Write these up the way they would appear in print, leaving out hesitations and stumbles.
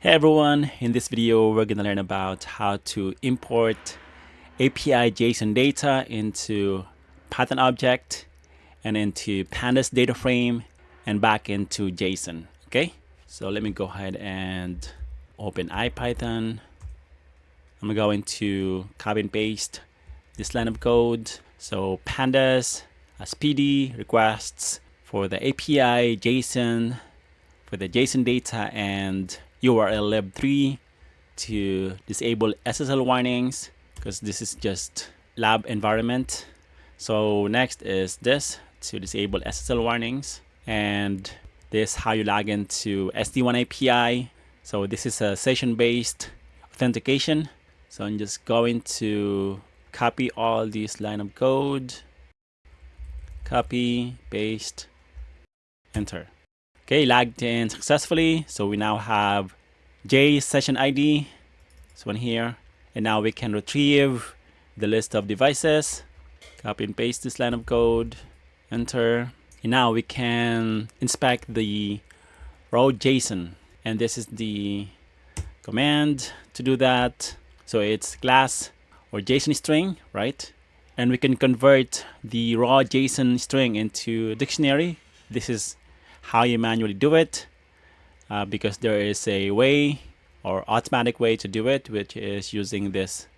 Hey everyone, in this video we're going to learn about how to import API JSON data into Python object and into Pandas DataFrame and back into JSON. Okay, so let me go ahead and open IPython. I'm going to copy and paste this line of code. So Pandas as PD requests for the API JSON for the JSON data and URL lib3 to disable SSL warnings because this is just lab environment. So next is this to disable SSL warnings, and this how you log into SD-WAN API. So this is a session-based authentication. So I'm just going to copy all these line of code, copy, paste, enter. Okay, logged in successfully. So we now have J session ID, this one here, and now we can retrieve the list of devices. Copy and paste this line of code, enter, and now we can inspect the raw JSON, and this is the command to do that. So it's class or JSON string, right? And we can convert the raw JSON string into a dictionary. This is how you manually do it, because there is a way or automatic way to do it, which is using this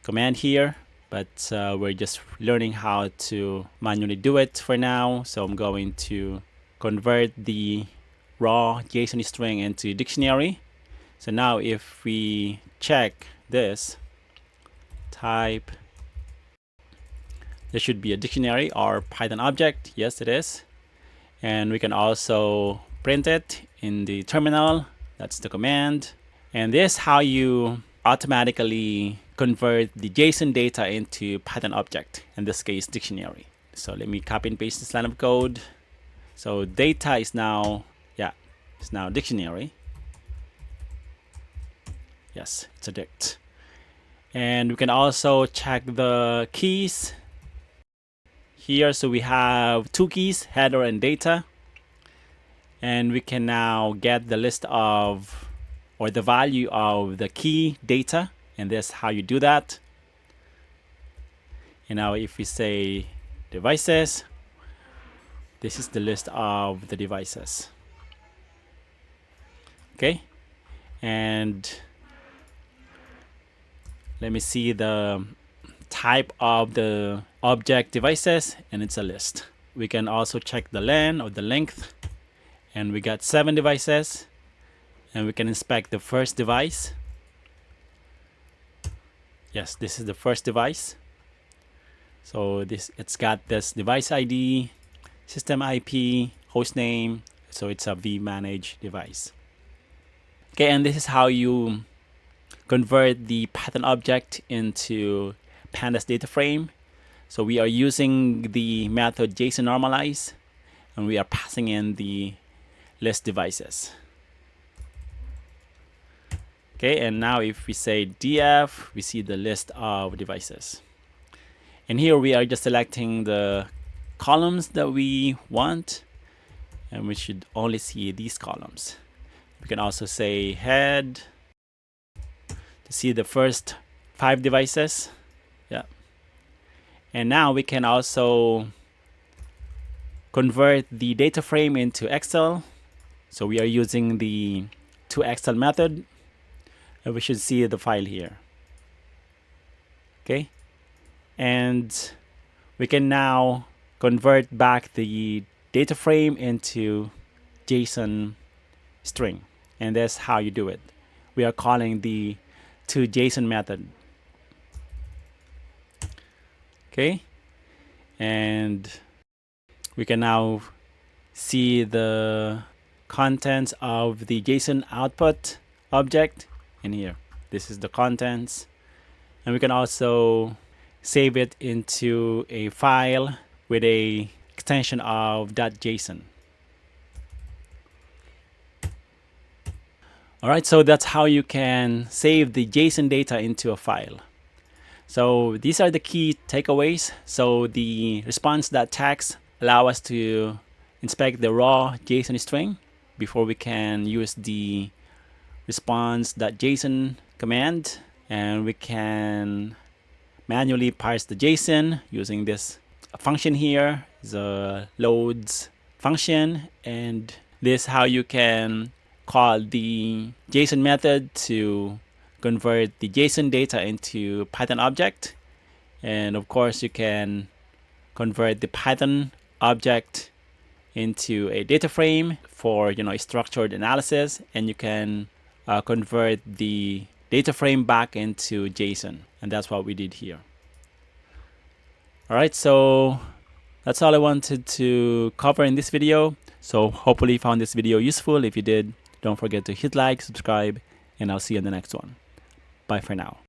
command here, but we're just learning how to manually do it for now. So I'm going to convert the raw JSON string into dictionary. So now if we check this, type, there should be a dictionary or Python object. Yes, it is. And we can also print it in the terminal. That's the command. And this is how you automatically convert the JSON data into Python object, in this case dictionary. So let me copy and paste this line of code. So data is now, it's now dictionary. Yes, it's a dict. And we can also check the keys here. So we have two keys, header and data, and we can now get the list of or the value of the key data, and that's how you do that. And now if we say devices, this is the list of the devices. Okay, and let me see the type of the object devices, and it's a list. We can also check the len or the length, and we got 7 devices, and we can inspect the first device. Yes, this is the first device. So it's got this device ID, system IP, host name, so it's a vManage device. Okay, and this is how you convert the Python object into Pandas DataFrame. So we are using the method JSON normalize, and we are passing in the list devices. Okay, and now if we say df, we see the list of devices. And here we are just selecting the columns that we want, and we should only see these columns. We can also say head to see the first 5 devices. And now we can also convert the data frame into Excel. So we are using the toExcel method, and we should see the file here. Okay, and we can now convert back the data frame into JSON string, and that's how you do it. We are calling the toJSON method. Okay, and we can now see the contents of the JSON output object in here. This is the contents, and we can also save it into a file with a extension of .json. All right, so that's how you can save the JSON data into a file. So these are the key takeaways. So the response.tags allow us to inspect the raw JSON string before we can use the response.json command, and we can manually parse the JSON using this function here, the loads function, and this is how you can call the JSON method to convert the JSON data into Python object. And of course, you can convert the Python object into a data frame for a structured analysis, and you can convert the data frame back into JSON, and that's what we did here. All right, so that's all I wanted to cover in this video. So hopefully you found this video useful. If you did, don't forget to hit like, subscribe, and I'll see you in the next one. Bye for now.